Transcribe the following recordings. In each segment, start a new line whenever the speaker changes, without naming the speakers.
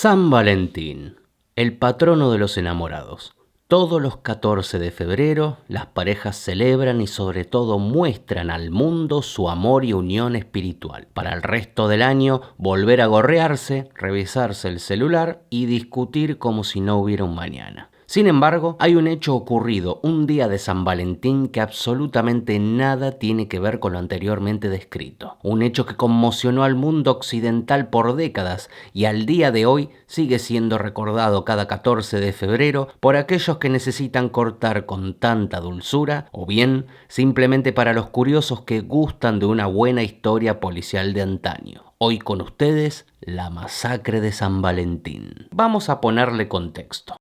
San Valentín, el patrono de los enamorados. Todos los 14 de febrero, las parejas celebran y sobre todo muestran al mundo su amor y unión espiritual. Para el resto del año, volver a gorrearse, revisarse el celular y discutir como si no hubiera un mañana. Sin embargo, hay un hecho ocurrido un día de San Valentín que absolutamente nada tiene que ver con lo anteriormente descrito. Un hecho que conmocionó al mundo occidental por décadas y al día de hoy sigue siendo recordado cada 14 de febrero por aquellos que necesitan cortar con tanta dulzura o bien simplemente para los curiosos que gustan de una buena historia policial de antaño. Hoy con ustedes, la masacre de San Valentín. Vamos a ponerle contexto.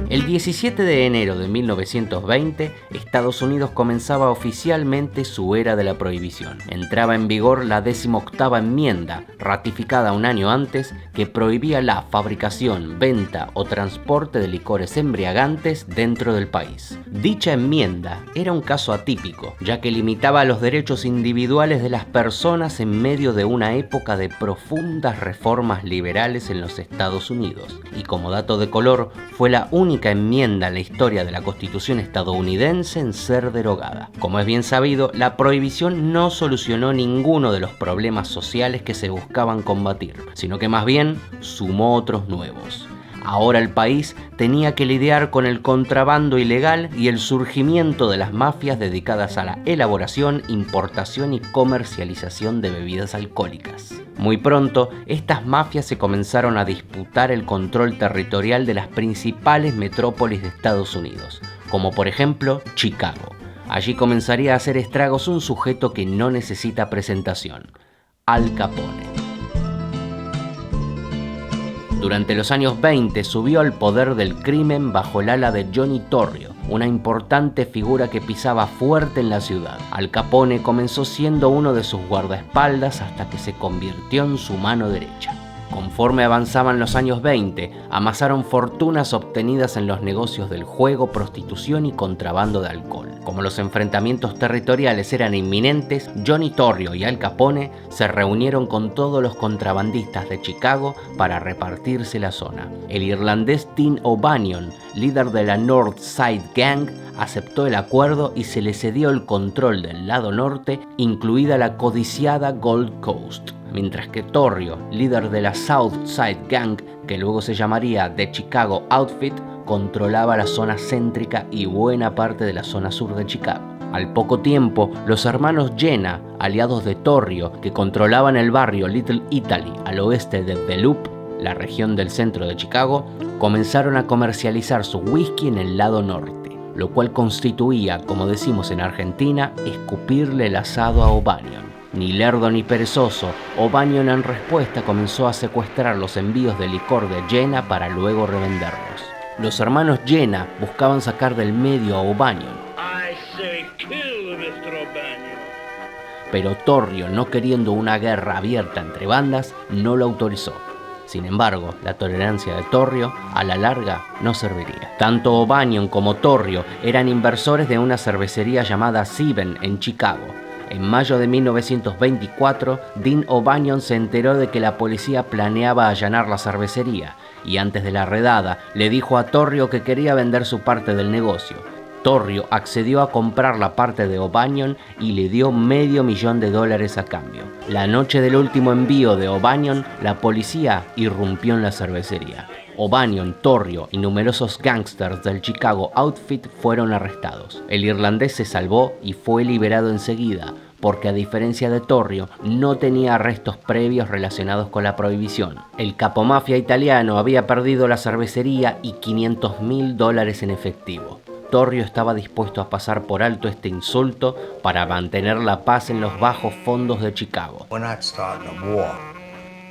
El 17 de enero de 1920, Estados Unidos comenzaba oficialmente su era de la prohibición. Entraba en vigor la 18ª enmienda, ratificada un año antes, que prohibía la fabricación, venta o transporte de licores embriagantes dentro del país. Dicha enmienda era un caso atípico, ya que limitaba los derechos individuales de las personas en medio de una época de profundas reformas liberales en los Estados Unidos. Y como dato de color, fue la única enmienda en la historia de la Constitución estadounidense en ser derogada. Como es bien sabido, la prohibición no solucionó ninguno de los problemas sociales que se buscaban combatir, sino que más bien sumó otros nuevos. Ahora el país tenía que lidiar con el contrabando ilegal y el surgimiento de las mafias dedicadas a la elaboración, importación y comercialización de bebidas alcohólicas. Muy pronto, estas mafias se comenzaron a disputar el control territorial de las principales metrópolis de Estados Unidos, como por ejemplo Chicago. Allí comenzaría a hacer estragos un sujeto que no necesita presentación: Al Capone. Durante los años 20 subió al poder del crimen bajo el ala de Johnny Torrio, una importante figura que pisaba fuerte en la ciudad. Al Capone comenzó siendo uno de sus guardaespaldas hasta que se convirtió en su mano derecha. Conforme avanzaban los años 20, amasaron fortunas obtenidas en los negocios del juego, prostitución y contrabando de alcohol. Como los enfrentamientos territoriales eran inminentes, Johnny Torrio y Al Capone se reunieron con todos los contrabandistas de Chicago para repartirse la zona. El irlandés Dean O'Banion, líder de la North Side Gang, aceptó el acuerdo y se le cedió el control del lado norte, incluida la codiciada Gold Coast. Mientras que Torrio, líder de la South Side Gang, que luego se llamaría The Chicago Outfit, controlaba la zona céntrica y buena parte de la zona sur de Chicago. Al poco tiempo, los hermanos Jenna, aliados de Torrio, que controlaban el barrio Little Italy al oeste de The Loop, la región del centro de Chicago, comenzaron a comercializar su whisky en el lado norte, lo cual constituía, como decimos en Argentina, escupirle el asado a O'Banion. Ni lerdo ni perezoso, O'Banion en respuesta comenzó a secuestrar los envíos de licor de Jenna para luego revenderlos. Los hermanos Jenna buscaban sacar del medio a O'Banion, pero Torrio, no queriendo una guerra abierta entre bandas, no lo autorizó. Sin embargo, la tolerancia de Torrio a la larga no serviría. Tanto O'Banion como Torrio eran inversores de una cervecería llamada Seven en Chicago. En mayo de 1924, Dean O'Banion se enteró de que la policía planeaba allanar la cervecería y antes de la redada le dijo a Torrio que quería vender su parte del negocio. Torrio accedió a comprar la parte de O'Banion y le dio $500,000 a cambio. La noche del último envío de O'Banion, la policía irrumpió en la cervecería. O'Banion, Torrio y numerosos gángsters del Chicago Outfit fueron arrestados. El irlandés se salvó y fue liberado enseguida, porque a diferencia de Torrio, no tenía arrestos previos relacionados con la prohibición. El capomafia italiano había perdido la cervecería y $500,000 en efectivo. Torrio estaba dispuesto a pasar por alto este insulto para mantener la paz en los bajos fondos de Chicago.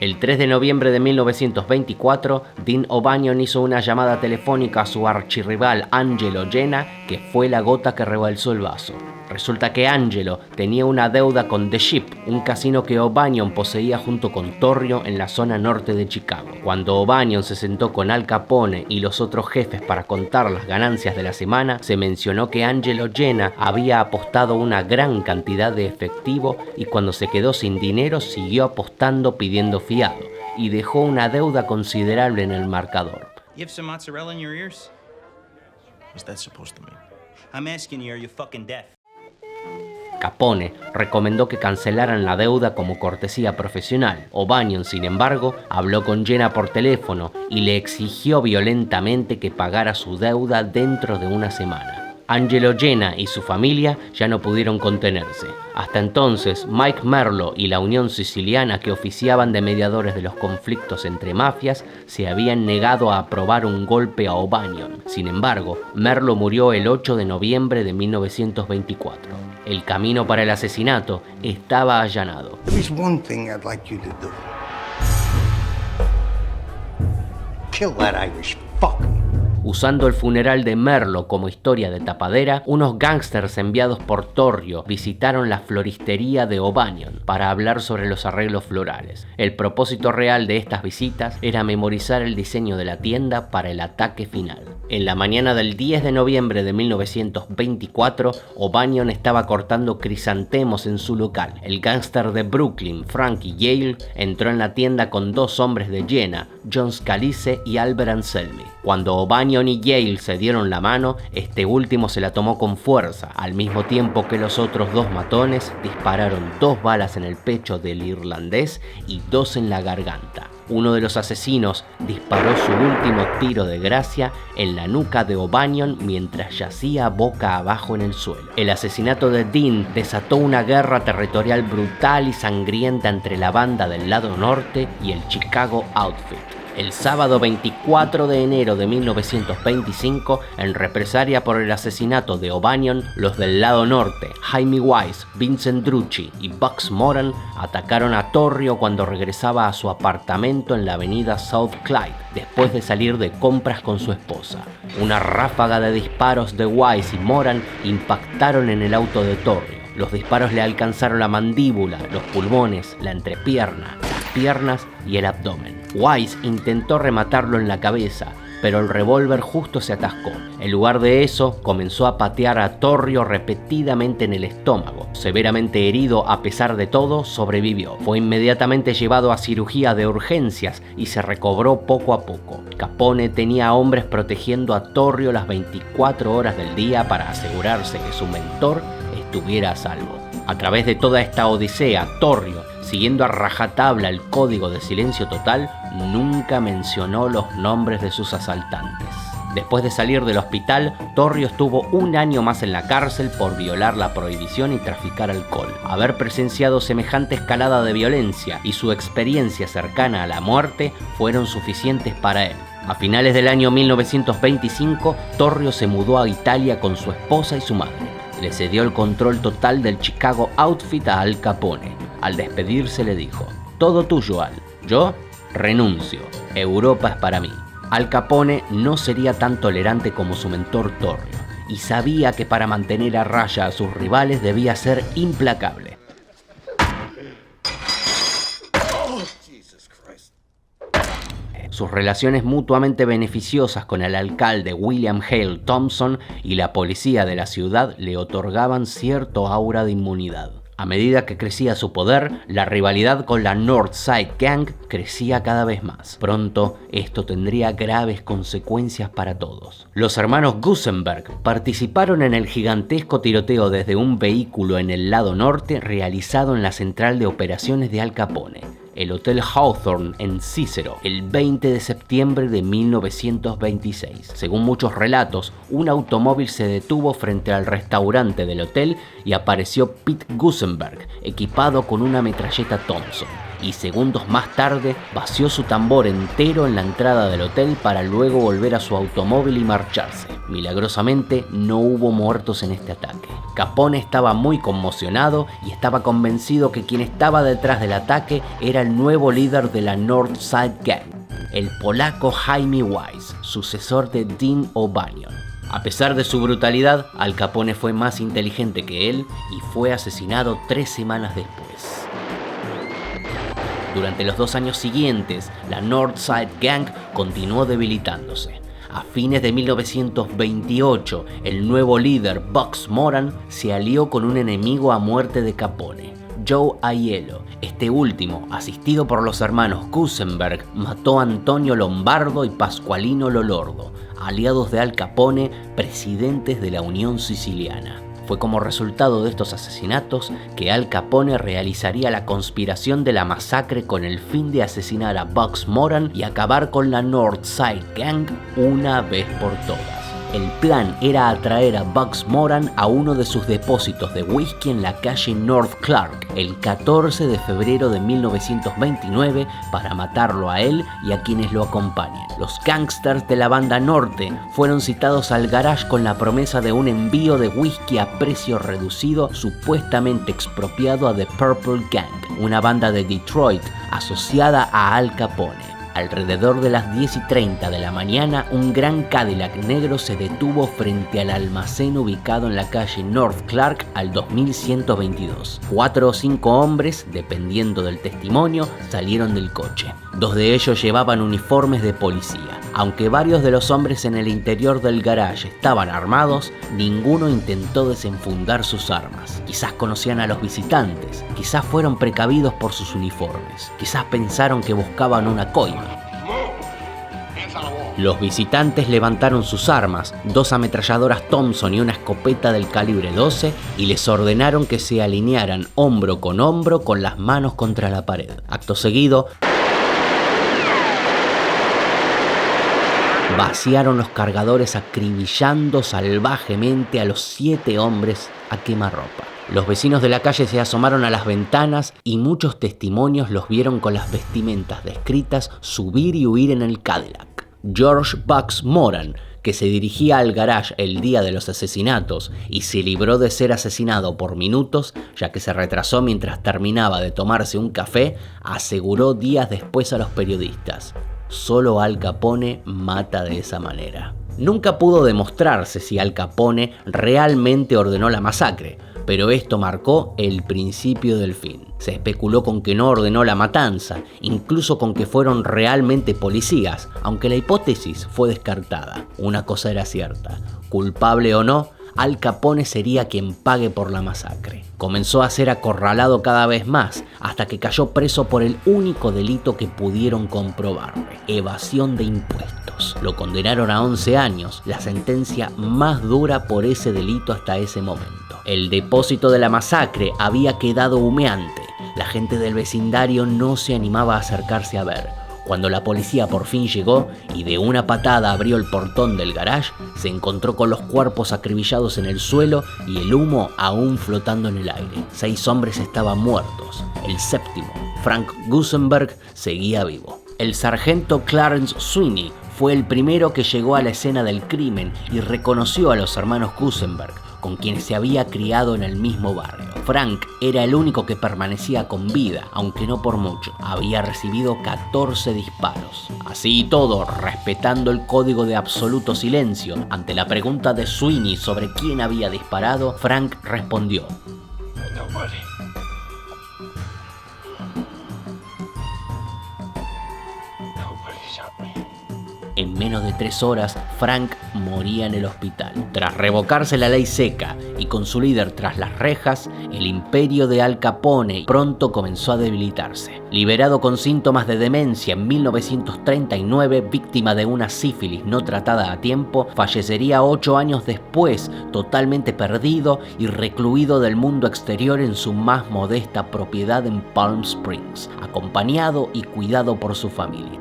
El 3 de noviembre de 1924, Dean O'Banion hizo una llamada telefónica a su archirrival Angelo Jenna, que fue la gota que rebalsó el vaso. Resulta que Angelo tenía una deuda con The Ship, un casino que O'Banion poseía junto con Torrio en la zona norte de Chicago. Cuando O'Banion se sentó con Al Capone y los otros jefes para contar las ganancias de la semana, se mencionó que Angelo Jenna había apostado una gran cantidad de efectivo y cuando se quedó sin dinero siguió apostando pidiendo fiado y dejó una deuda considerable en el marcador.
You have some mozzarella in your ears?
What's that supposed to mean?
I'm asking you, are you fucking deaf?
Capone recomendó que cancelaran la deuda como cortesía profesional. O'Banion, sin embargo, habló con Jenna por teléfono y le exigió violentamente que pagara su deuda dentro de una semana. Angelo Jenna y su familia ya no pudieron contenerse. Hasta entonces, Mike Merlo y la Unión Siciliana, que oficiaban de mediadores de los conflictos entre mafias, se habían negado a aprobar un golpe a O'Banion. Sin embargo, Merlo murió el 8 de noviembre de 1924. El camino para el asesinato estaba allanado.
There's one thing I'd like you to do. Kill that Irish fuck.
Usando el funeral de Merlo como historia de tapadera, unos gángsters enviados por Torrio visitaron la floristería de O'Banion para hablar sobre los arreglos florales. El propósito real de estas visitas era memorizar el diseño de la tienda para el ataque final. En la mañana del 10 de noviembre de 1924, O'Banion estaba cortando crisantemos en su local. El gángster de Brooklyn, Frankie Yale, entró en la tienda con dos hombres de Jenna, John Scalise y Albert Anselmi. Cuando O'Banion y Yale se dieron la mano, este último se la tomó con fuerza, al mismo tiempo que los otros dos matones dispararon 2 balas en el pecho del irlandés y 2 en la garganta. Uno de los asesinos disparó su último tiro de gracia en la nuca de O'Banion mientras yacía boca abajo en el suelo. El asesinato de Dean desató una guerra territorial brutal y sangrienta entre la banda del lado norte y el Chicago Outfit. El sábado 24 de enero de 1925, en represalia por el asesinato de O'Banion, los del lado norte, Jaime Wise, Vincent Drucci y Bugs Moran, atacaron a Torrio cuando regresaba a su apartamento en la avenida South Clyde, después de salir de compras con su esposa. Una ráfaga de disparos de Wise y Moran impactaron en el auto de Torrio. Los disparos le alcanzaron la mandíbula, los pulmones, la entrepierna, las piernas y el abdomen. Wise intentó rematarlo en la cabeza, pero el revólver justo se atascó. En lugar de eso, comenzó a patear a Torrio repetidamente en el estómago. Severamente herido a pesar de todo, sobrevivió. Fue inmediatamente llevado a cirugía de urgencias y se recobró poco a poco. Capone tenía hombres protegiendo a Torrio las 24 horas del día para asegurarse que su mentor estuviera a salvo. A través de toda esta odisea, Torrio, siguiendo a rajatabla el código de silencio total, nunca mencionó los nombres de sus asaltantes. Después de salir del hospital, Torrio estuvo 1 año más en la cárcel por violar la prohibición y traficar alcohol. Haber presenciado semejante escalada de violencia y su experiencia cercana a la muerte fueron suficientes para él. A finales del año 1925, Torrio se mudó a Italia con su esposa y su madre. Le cedió el control total del Chicago Outfit a Al Capone. Al despedirse le dijo: "Todo tuyo, Al. Yo renuncio. Europa es para mí". Al Capone no sería tan tolerante como su mentor Torrio, y sabía que para mantener a raya a sus rivales debía ser implacable. Sus relaciones mutuamente beneficiosas con el alcalde William Hale Thompson y la policía de la ciudad le otorgaban cierto aura de inmunidad. A medida que crecía su poder, la rivalidad con la Northside Gang crecía cada vez más. Pronto, esto tendría graves consecuencias para todos. Los hermanos Gusenberg participaron en el gigantesco tiroteo desde un vehículo en el lado norte realizado en la central de operaciones de Al Capone, el Hotel Hawthorne en Cícero, el 20 de septiembre de 1926. Según muchos relatos, un automóvil se detuvo frente al restaurante del hotel y apareció Pete Gusenberg, equipado con una metralleta Thompson. y segundos más tarde vació su tambor entero en la entrada del hotel para luego volver a su automóvil y marcharse. Milagrosamente no hubo muertos en este ataque. Capone estaba muy conmocionado y estaba convencido que quien estaba detrás del ataque era el nuevo líder de la North Side Gang, el polaco Jaime Wise, sucesor de Dean O'Banion. A pesar de su brutalidad, Al Capone fue más inteligente que él y fue asesinado 3 semanas después. Durante los 2 años siguientes, la North Side Gang continuó debilitándose. A fines de 1928, el nuevo líder Bugs Moran se alió con un enemigo a muerte de Capone, Joe Aiello. Este último, asistido por los hermanos Gusenberg, mató a Antonio Lombardo y Pascualino Lolordo, aliados de Al Capone, presidentes de la Unión Siciliana. Fue como resultado de estos asesinatos que Al Capone realizaría la conspiración de la masacre con el fin de asesinar a Bugs Moran y acabar con la North Side Gang una vez por todas. El plan era atraer a Bugs Moran a uno de sus depósitos de whisky en la calle North Clark el 14 de febrero de 1929 para matarlo a él y a quienes lo acompañan. Los gangsters de la banda norte fueron citados al garage con la promesa de un envío de whisky a precio reducido supuestamente expropiado a The Purple Gang, una banda de Detroit asociada a Al Capone. Alrededor de las 10:30 de la mañana, un gran Cadillac negro se detuvo frente al almacén ubicado en la calle North Clark al 2122. 4 o 5 hombres, dependiendo del testimonio, salieron del coche. 2 de ellos llevaban uniformes de policía. Aunque varios de los hombres en el interior del garage estaban armados, ninguno intentó desenfundar sus armas. Quizás conocían a los visitantes, quizás fueron precavidos por sus uniformes, quizás pensaron que buscaban una coima. Los visitantes levantaron sus armas, 2 ametralladoras Thompson y una escopeta del calibre 12, y les ordenaron que se alinearan hombro con las manos contra la pared. Acto seguido, vaciaron los cargadores acribillando salvajemente a los 7 hombres a quemarropa. Los vecinos de la calle se asomaron a las ventanas y muchos testimonios los vieron con las vestimentas descritas subir y huir en el Cadillac. George Bugs Moran, que se dirigía al garage el día de los asesinatos y se libró de ser asesinado por minutos, ya que se retrasó mientras terminaba de tomarse un café, aseguró días después a los periodistas: solo Al Capone mata de esa manera. Nunca pudo demostrarse si Al Capone realmente ordenó la masacre, pero esto marcó el principio del fin. Se especuló con que no ordenó la matanza, incluso con que fueron realmente policías, aunque la hipótesis fue descartada. Una cosa era cierta: culpable o no, Al Capone sería quien pague por la masacre. Comenzó a ser acorralado cada vez más, hasta que cayó preso por el único delito que pudieron comprobarle: evasión de impuestos. Lo condenaron a 11 años, la sentencia más dura por ese delito hasta ese momento. El depósito de la masacre había quedado humeante. La gente del vecindario no se animaba a acercarse a ver. Cuando la policía por fin llegó y de una patada abrió el portón del garage, se encontró con los cuerpos acribillados en el suelo y el humo aún flotando en el aire. 6 hombres estaban muertos. El 7º, Frank Gusenberg, seguía vivo. El sargento Clarence Sweeney fue el primero que llegó a la escena del crimen y reconoció a los hermanos Gusenberg, con quienes se había criado en el mismo barrio. Frank era el único que permanecía con vida, aunque no por mucho. Había recibido 14 disparos. Así y todo, respetando el código de absoluto silencio, ante la pregunta de Sweeney sobre quién había disparado, Frank respondió:
Nobody.
En menos de 3 horas, Frank moría en el hospital. Tras revocarse la ley seca y con su líder tras las rejas, el imperio de Al Capone pronto comenzó a debilitarse. Liberado con síntomas de demencia en 1939, víctima de una sífilis no tratada a tiempo, fallecería 8 años después, totalmente perdido y recluido del mundo exterior en su más modesta propiedad en Palm Springs, acompañado y cuidado por su familia.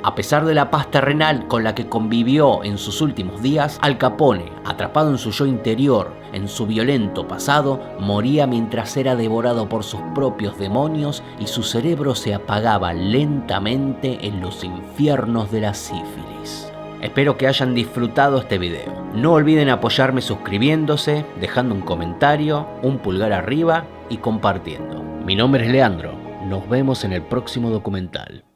A pesar de la paz terrenal con la que convivió en sus últimos días, Al Capone, atrapado en su yo interior, en su violento pasado, moría mientras era devorado por sus propios demonios y su cerebro se apagaba lentamente en los infiernos de la sífilis. Espero que hayan disfrutado este video. No olviden apoyarme suscribiéndose, dejando un comentario, un pulgar arriba y compartiendo. Mi nombre es Leandro. Nos vemos en el próximo documental.